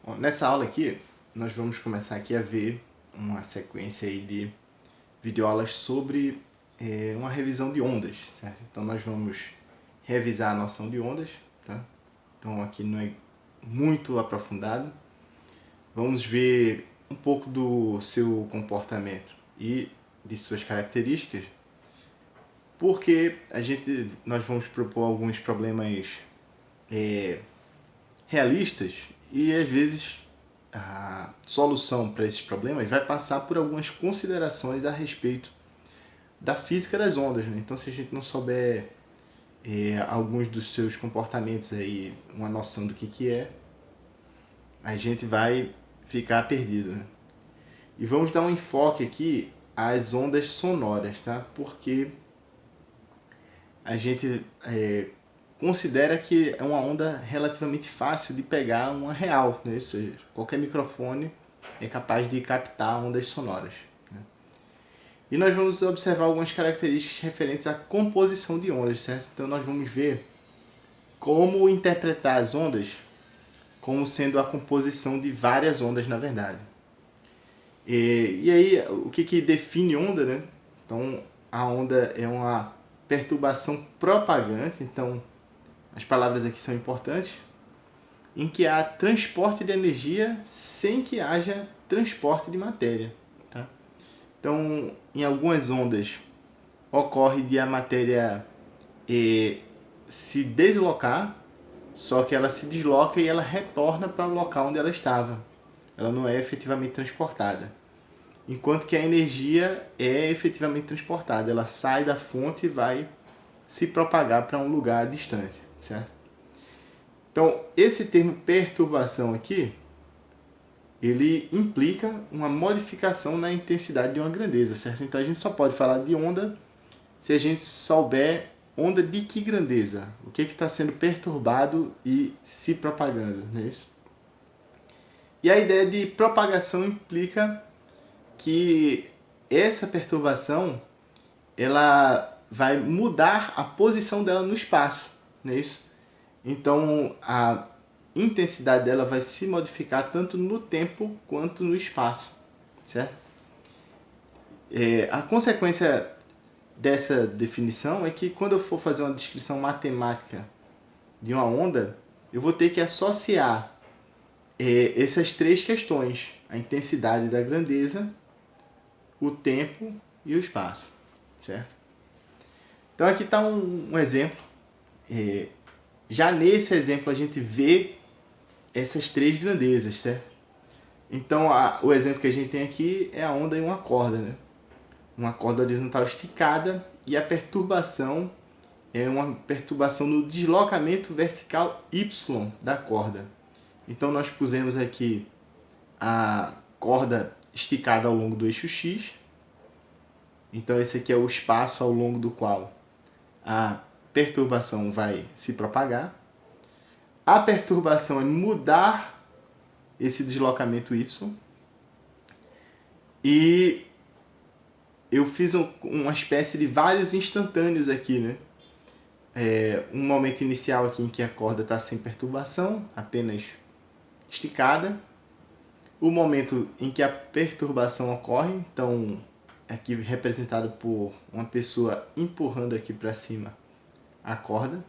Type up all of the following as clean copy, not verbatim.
Bom, nessa aula aqui, nós vamos começar aqui a ver uma sequência aí de videoaulas sobre uma revisão de ondas, certo? Então nós vamos revisar a noção de ondas, tá? Então aqui não é muito aprofundado. Vamos ver um pouco do seu comportamento e de suas características, porque nós vamos propor alguns problemas realistas e às vezes a solução para esses problemas vai passar por algumas considerações a respeito da física das ondas, né? Então, se a gente não souber alguns dos seus comportamentos aí, uma noção do que é, a gente vai ficar perdido, né? E vamos dar um enfoque aqui às ondas sonoras, tá? Porque a gente considera que é uma onda relativamente fácil de pegar uma real, né? Ou seja, qualquer microfone é capaz de captar ondas sonoras, né? E nós vamos observar algumas características referentes à composição de ondas, certo? Então nós vamos ver como interpretar as ondas como sendo a composição de várias ondas, na verdade. E aí, o que define onda, né? Então, a onda é uma perturbação propagante, então as palavras aqui são importantes, em que há transporte de energia sem que haja transporte de matéria, tá? Então, em algumas ondas, ocorre de a matéria se deslocar, só que ela se desloca e ela retorna para o local onde ela estava. Ela não é efetivamente transportada. Enquanto que a energia é efetivamente transportada. Ela sai da fonte e vai se propagar para um lugar distante, certo? Então, esse termo perturbação aqui, ele implica uma modificação na intensidade de uma grandeza, certo? Então, a gente só pode falar de onda se a gente souber onda de que grandeza, o que está sendo perturbado e se propagando, não é isso? E a ideia de propagação implica que essa perturbação ela vai mudar a posição dela no espaço, não é isso? Então a intensidade dela vai se modificar tanto no tempo quanto no espaço, certo? A consequência dessa definição é que quando eu for fazer uma descrição matemática de uma onda, eu vou ter que associar essas três questões: a intensidade da grandeza, o tempo e o espaço, certo? Então aqui está um exemplo. Já nesse exemplo a gente vê essas três grandezas, certo? Então o exemplo que a gente tem aqui é a onda em uma corda, né? Uma corda horizontal esticada, e a perturbação é uma perturbação no deslocamento vertical Y da corda. Então nós pusemos aqui a corda esticada ao longo do eixo X. Então esse aqui é o espaço ao longo do qual a perturbação vai se propagar. A perturbação é mudar esse deslocamento Y. E eu fiz uma espécie de vários instantâneos aqui, né? Um momento inicial aqui em que a corda está sem perturbação, apenas esticada. O momento em que a perturbação ocorre, então aqui representado por uma pessoa empurrando aqui para cima a corda.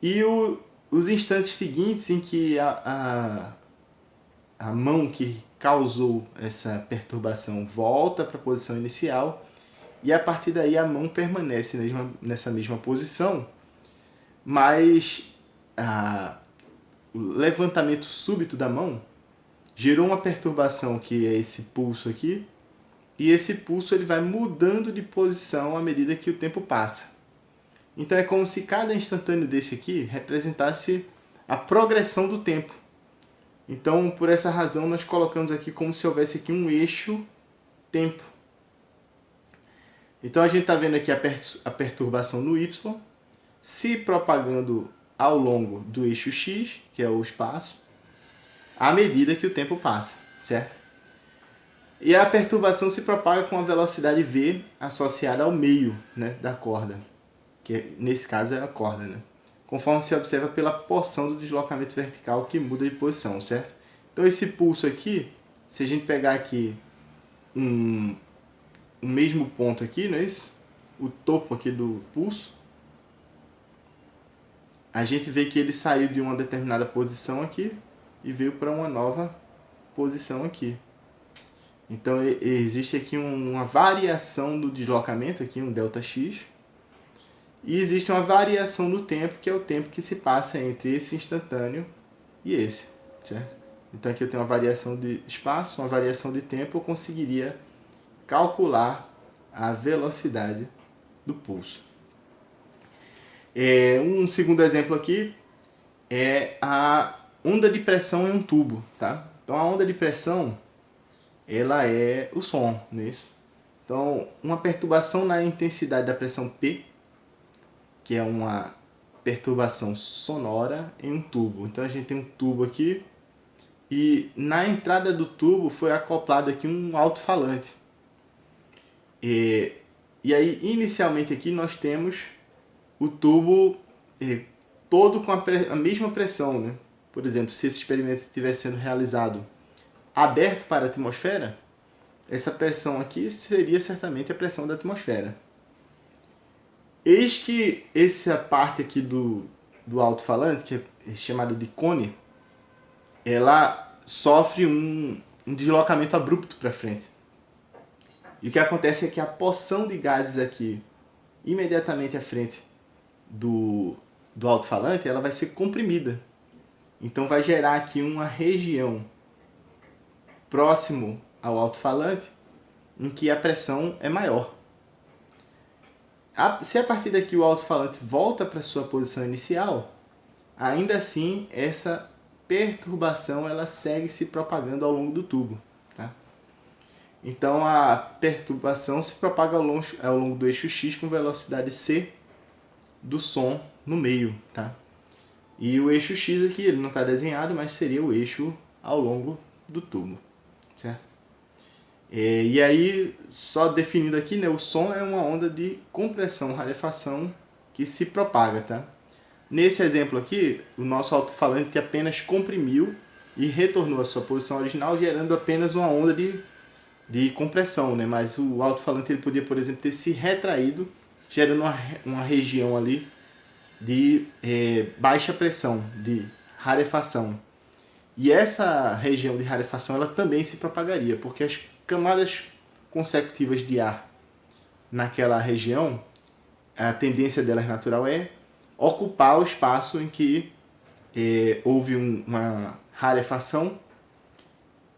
E os instantes seguintes em que a mão que causou essa perturbação volta para a posição inicial, e a partir daí a mão permanece nessa mesma posição, mas o levantamento súbito da mão gerou uma perturbação, que é esse pulso aqui, e esse pulso ele vai mudando de posição à medida que o tempo passa. Então é como se cada instantâneo desse aqui representasse a progressão do tempo. Então, por essa razão, nós colocamos aqui como se houvesse aqui um eixo tempo. Então a gente está vendo aqui a perturbação no Y se propagando ao longo do eixo X, que é o espaço, à medida que o tempo passa, certo? E a perturbação se propaga com a velocidade v associada ao meio, né, da corda, que nesse caso é a corda, né? conforme se observa pela porção do deslocamento vertical que muda de posição, certo? Então esse pulso aqui, se a gente pegar aqui um mesmo ponto aqui, não é isso? O topo aqui do pulso, a gente vê que ele saiu de uma determinada posição aqui e veio para uma nova posição aqui. Então existe aqui uma variação do deslocamento, aqui um ΔX, e existe uma variação no tempo, que é o tempo que se passa entre esse instantâneo e esse, certo? Então aqui eu tenho uma variação de espaço, uma variação de tempo, eu conseguiria calcular a velocidade do pulso. Um segundo exemplo aqui é a onda de pressão em um tubo, tá? Então a onda de pressão, ela é o som, não é isso? Então, uma perturbação na intensidade da pressão P, que é uma perturbação sonora em um tubo. Então a gente tem um tubo aqui e na entrada do tubo foi acoplado aqui um alto-falante. E aí, inicialmente aqui nós temos o tubo todo com a mesma pressão, né? Por exemplo, se esse experimento estivesse sendo realizado aberto para a atmosfera, essa pressão aqui seria certamente a pressão da atmosfera. Eis que essa parte aqui do alto-falante, que é chamada de cone, ela sofre um deslocamento abrupto para frente. E o que acontece é que a porção de gases aqui, imediatamente à frente do alto-falante, ela vai ser comprimida. Então vai gerar aqui uma região próximo ao alto-falante em que a pressão é maior. Se a partir daqui o alto-falante volta para sua posição inicial, ainda assim essa perturbação ela segue se propagando ao longo do tubo. Tá? Então a perturbação se propaga ao longo do eixo X com velocidade c do som no meio. Tá? E o eixo X aqui ele não está desenhado, mas seria o eixo ao longo do tubo. Certo? E aí, só definindo aqui, né, o som é uma onda de compressão, rarefação que se propaga. Tá? Nesse exemplo aqui, o nosso alto-falante apenas comprimiu e retornou à sua posição original, gerando apenas uma onda de compressão. Né? Mas o alto-falante ele podia, por exemplo, ter se retraído, gerando uma região ali de baixa pressão, de rarefação. E essa região de rarefação ela também se propagaria, porque as camadas consecutivas de ar naquela região, a tendência delas natural é ocupar o espaço em que houve uma rarefação.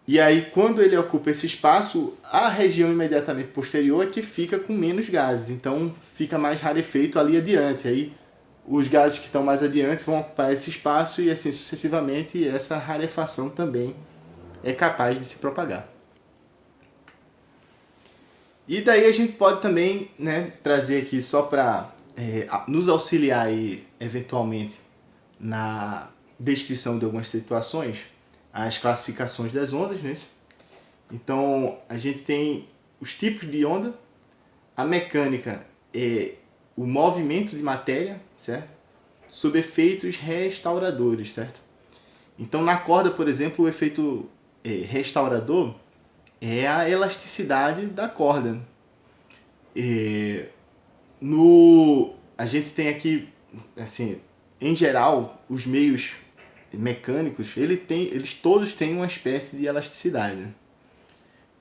E aí, quando ele ocupa esse espaço, a região imediatamente posterior é que fica com menos gases. Então, fica mais rarefeito ali adiante. Aí, os gases que estão mais adiante vão ocupar esse espaço e assim sucessivamente, e essa rarefação também é capaz de se propagar. E daí a gente pode também, né, trazer aqui só para nos auxiliar aí, eventualmente na descrição de algumas situações, as classificações das ondas, né? Então a gente tem os tipos de onda, a mecânica é o movimento de matéria, certo? Sob efeitos restauradores, certo? Então na corda, por exemplo, o efeito restaurador é a elasticidade da corda. A gente tem aqui, assim, em geral, os meios mecânicos, eles todos têm uma espécie de elasticidade, né?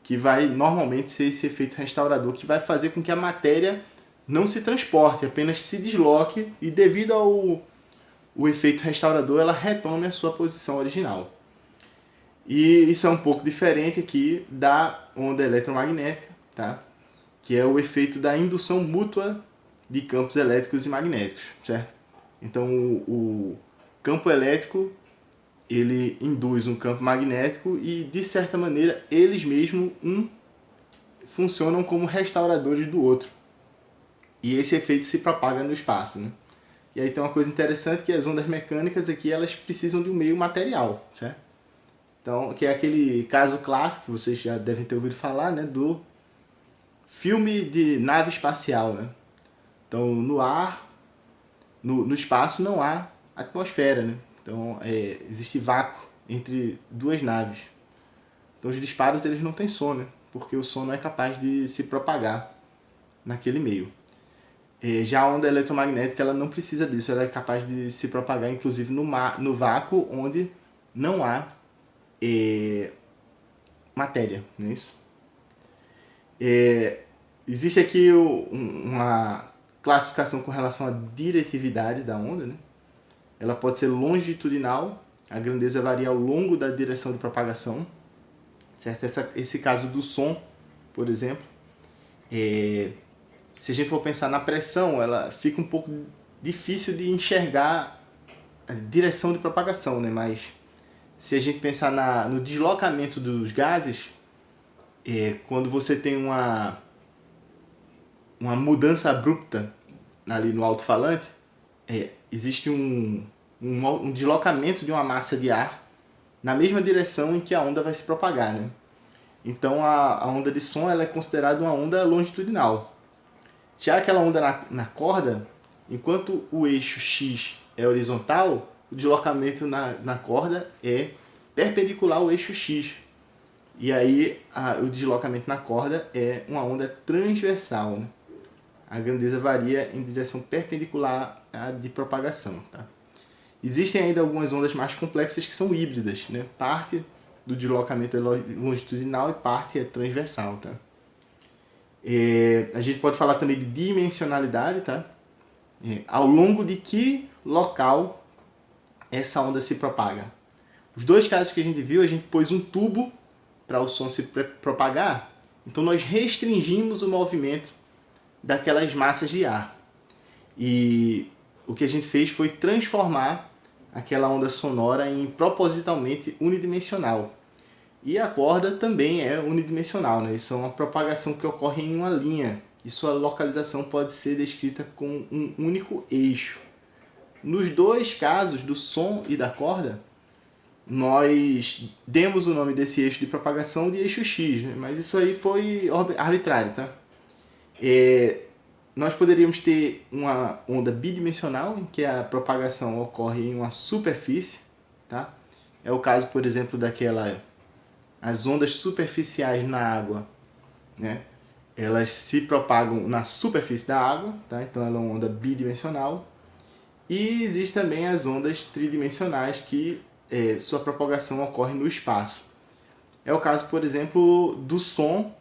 Que vai normalmente ser esse efeito restaurador, que vai fazer com que a matéria não se transporte, apenas se desloque, e devido ao efeito restaurador, ela retome a sua posição original. E isso é um pouco diferente aqui da onda eletromagnética, tá? Que é o efeito da indução mútua de campos elétricos e magnéticos, certo? Então, o campo elétrico, ele induz um campo magnético e, de certa maneira, eles mesmos funcionam como restauradores do outro. E esse efeito se propaga no espaço, né? E aí tem uma coisa interessante que as ondas mecânicas aqui, elas precisam de um meio material, certo? Então, que é aquele caso clássico, vocês já devem ter ouvido falar, né, do filme de nave espacial, né? Então, no ar, no espaço não há atmosfera, né? Então, existe vácuo entre duas naves. Então, os disparos eles não têm som, né? Porque o som não é capaz de se propagar naquele meio. Já a onda eletromagnética ela não precisa disso, ela é capaz de se propagar inclusive no vácuo onde não há matéria, não é isso? Existe aqui uma classificação com relação à diretividade da onda, né? Ela pode ser longitudinal, a grandeza varia ao longo da direção de propagação, certo? Esse caso do som, por exemplo, se a gente for pensar na pressão, ela fica um pouco difícil de enxergar a direção de propagação, né? Mas se a gente pensar no deslocamento dos gases, quando você tem uma mudança abrupta ali no alto-falante, existe um deslocamento de uma massa de ar na mesma direção em que a onda vai se propagar, né? Então a onda de som ela é considerada uma onda longitudinal. Já aquela onda na corda, enquanto o eixo X é horizontal, o deslocamento na corda é perpendicular ao eixo X. E aí o deslocamento na corda é uma onda transversal, né? A grandeza varia em direção perpendicular à de propagação. Tá? Existem ainda algumas ondas mais complexas que são híbridas, né? Parte do deslocamento é longitudinal e parte é transversal. Tá? A gente pode falar também de dimensionalidade, tá? Ao longo de que local essa onda se propaga. Os dois casos que a gente viu, a gente pôs um tubo para o som se propagar, então nós restringimos o movimento daquelas massas de ar. E o que a gente fez foi transformar aquela onda sonora em propositalmente unidimensional. E a corda também é unidimensional, né? Isso é uma propagação que ocorre em uma linha e sua localização pode ser descrita com um único eixo. Nos dois casos, do som e da corda, nós demos o nome desse eixo de propagação de eixo X, né? Mas isso aí foi arbitrário, tá? Nós poderíamos ter uma onda bidimensional, em que a propagação ocorre em uma superfície, tá? É o caso, por exemplo, as ondas superficiais na água, né? Elas se propagam na superfície da água, tá? Então ela é uma onda bidimensional. E existem também as ondas tridimensionais que sua propagação ocorre no espaço. É o caso, por exemplo, do som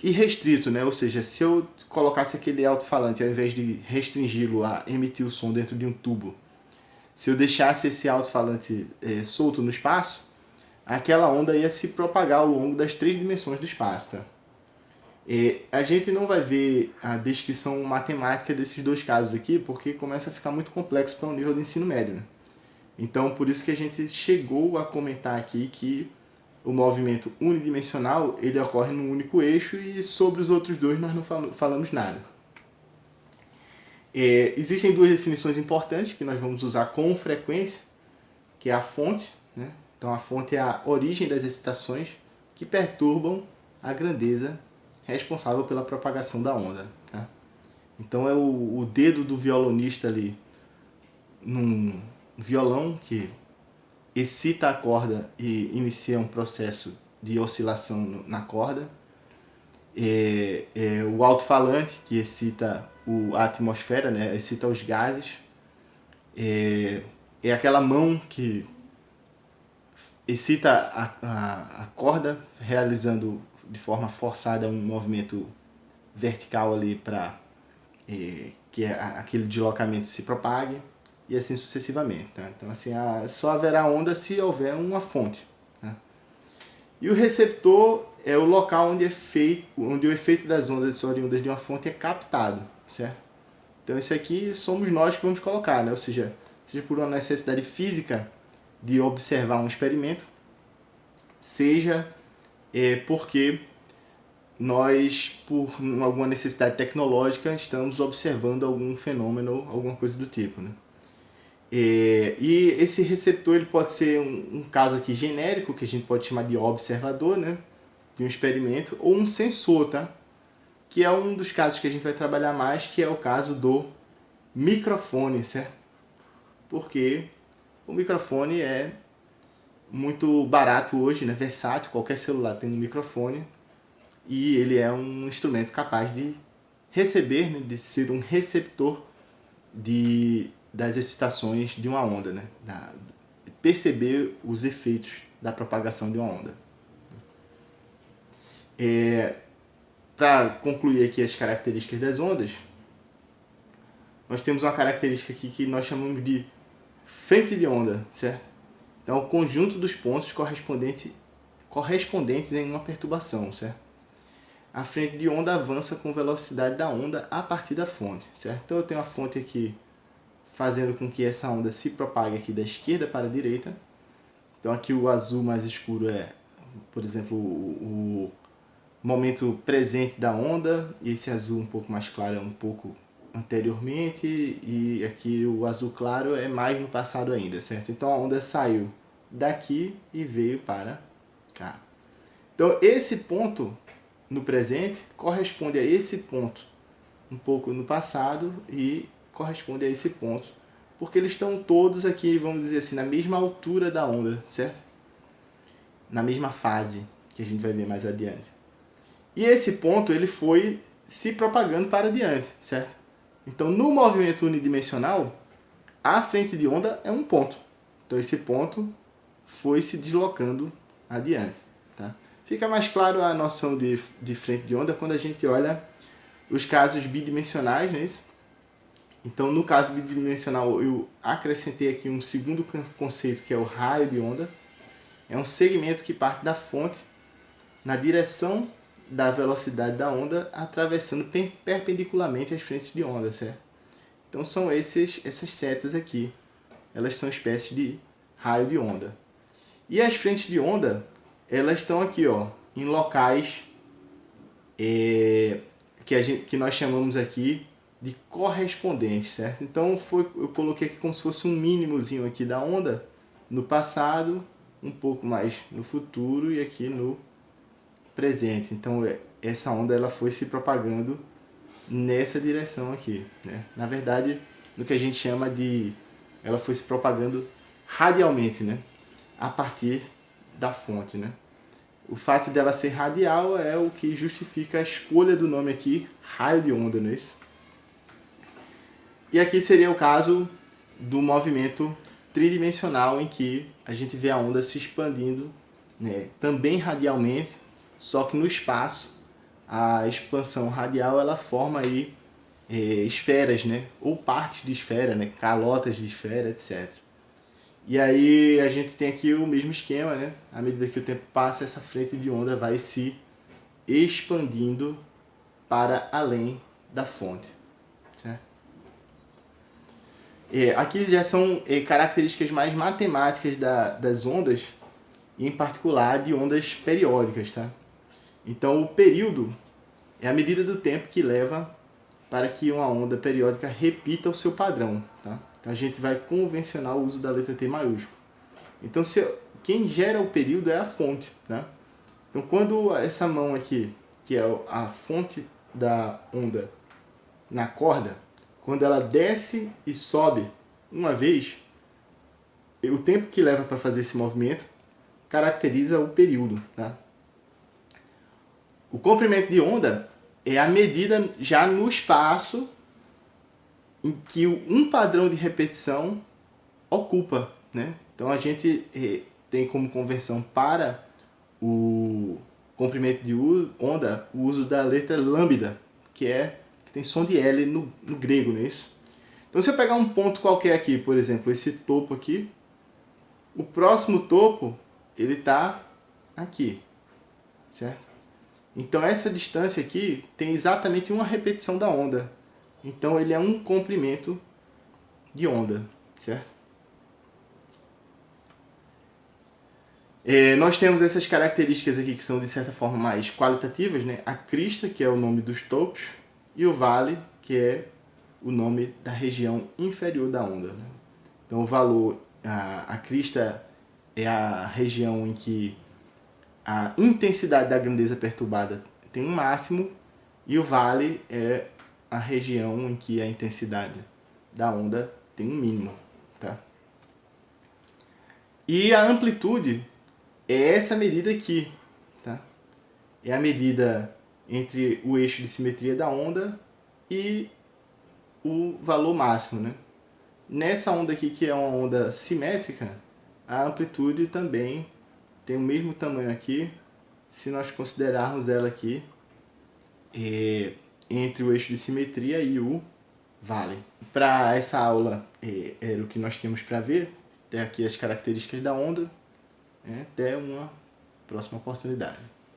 irrestrito, né? Ou seja, se eu colocasse aquele alto-falante, ao invés de restringi-lo a emitir o som dentro de um tubo, se eu deixasse esse alto-falante solto no espaço, aquela onda ia se propagar ao longo das 3 dimensões do espaço. Tá? A gente não vai ver a descrição matemática desses dois casos aqui, porque começa a ficar muito complexo para o nível do ensino médio. Né? Então, por isso que a gente chegou a comentar aqui que o movimento unidimensional ele ocorre num único eixo e sobre os outros dois nós não falamos nada. Existem duas definições importantes que nós vamos usar com frequência, que é a fonte, né? Então a fonte é a origem das excitações que perturbam a grandeza responsável pela propagação da onda. Tá? Então é o dedo do violonista ali num violão que excita a corda e inicia um processo de oscilação na corda. O alto-falante que excita a atmosfera, né? Excita os gases. É aquela mão que excita a corda, realizando de forma forçada um movimento vertical ali para que aquele deslocamento se propague e assim sucessivamente. Tá? Então assim, só haverá onda se houver uma fonte. Tá? E o receptor é o local onde o efeito das ondas oriundas de uma fonte é captado, certo? Então isso aqui somos nós que vamos colocar, né? Ou seja por uma necessidade física de observar um experimento, seja porque nós, por alguma necessidade tecnológica, estamos observando algum fenômeno, alguma coisa do tipo. Né? E esse receptor ele pode ser um caso aqui genérico, que a gente pode chamar de observador, né? De um experimento, ou um sensor, tá? Que é um dos casos que a gente vai trabalhar mais, que é o caso do microfone, certo? Porque O microfone é muito barato hoje, né? Versátil, qualquer celular tem um microfone e ele é um instrumento capaz de receber, né? De ser um receptor das excitações de uma onda, né? Perceber os efeitos da propagação de uma onda. Para concluir aqui as características das ondas, nós temos uma característica aqui que nós chamamos de frente de onda, certo? Então, é o conjunto dos pontos correspondentes em uma perturbação, certo? A frente de onda avança com a velocidade da onda a partir da fonte, certo? Então, eu tenho a fonte aqui fazendo com que essa onda se propague aqui da esquerda para a direita. Então, aqui o azul mais escuro é, por exemplo, o momento presente da onda, e esse azul um pouco mais claro é um pouco anteriormente, e aqui o azul claro é mais no passado ainda, certo? Então a onda saiu daqui e veio para cá. Então esse ponto no presente corresponde a esse ponto um pouco no passado e corresponde a esse ponto, porque eles estão todos aqui, vamos dizer assim, na mesma altura da onda, certo? Na mesma fase, que a gente vai ver mais adiante. E esse ponto ele foi se propagando para diante, certo? Então, no movimento unidimensional, a frente de onda é um ponto. Então, esse ponto foi se deslocando adiante. Tá? Fica mais claro a noção de frente de onda quando a gente olha os casos bidimensionais, não é isso? Então, no caso bidimensional, eu acrescentei aqui um segundo conceito, que é o raio de onda. É um segmento que parte da fonte na direção da velocidade da onda, atravessando perpendicularmente as frentes de onda, certo? Então são essas setas aqui. Elas são espécies de raio de onda. E as frentes de onda, elas estão aqui, ó, em locais que nós chamamos aqui de correspondentes, certo? Então eu coloquei aqui como se fosse um mínimozinho aqui da onda no passado, um pouco mais no futuro e aqui no presente. Então essa onda ela foi se propagando nessa direção aqui, né? Na verdade, no que a gente chama de ela foi se propagando radialmente, né? A partir da fonte, né? O fato dela ser radial é o que justifica a escolha do nome aqui, raio de onda, não é isso? E aqui seria o caso do movimento tridimensional em que a gente vê a onda se expandindo, né? Também radialmente, só que no espaço a expansão radial ela forma aí esferas, né? Ou partes de esfera, né? Calotas de esfera, etc. E aí a gente tem aqui o mesmo esquema, né? À medida que o tempo passa, essa frente de onda vai se expandindo para além da fonte. Certo? Aqui já são características mais matemáticas das ondas, e em particular de ondas periódicas, tá? Então o período é a medida do tempo que leva para que uma onda periódica repita o seu padrão, tá? Então a gente vai convencionar o uso da letra T maiúsculo. Então quem gera o período é a fonte, tá? Então quando essa mão aqui, que é a fonte da onda na corda, quando ela desce e sobe uma vez, o tempo que leva para fazer esse movimento caracteriza o período, tá? O comprimento de onda é a medida já no espaço em que um padrão de repetição ocupa, né? Então a gente tem como conversão para o comprimento de onda o uso da letra lambda, que tem som de L no grego, não é isso? Então se eu pegar um ponto qualquer aqui, por exemplo, esse topo aqui, o próximo topo ele está aqui, certo? Então essa distância aqui tem exatamente uma repetição da onda. Então ele é um comprimento de onda, certo? Nós temos essas características aqui que são de certa forma mais qualitativas, né? A crista, que é o nome dos topos, e o vale, que é o nome da região inferior da onda, né? Então o valor, a crista é a região em que a intensidade da grandeza perturbada tem um máximo, e o vale é a região em que a intensidade da onda tem um mínimo, tá? E a amplitude é essa medida aqui, tá? É a medida entre o eixo de simetria da onda e o valor máximo, né? Nessa onda aqui, que é uma onda simétrica, a amplitude também tem o mesmo tamanho aqui, se nós considerarmos ela aqui entre o eixo de simetria e o vale. Para essa aula, era o que nós tínhamos para ver. Até aqui as características da onda. Até uma próxima oportunidade.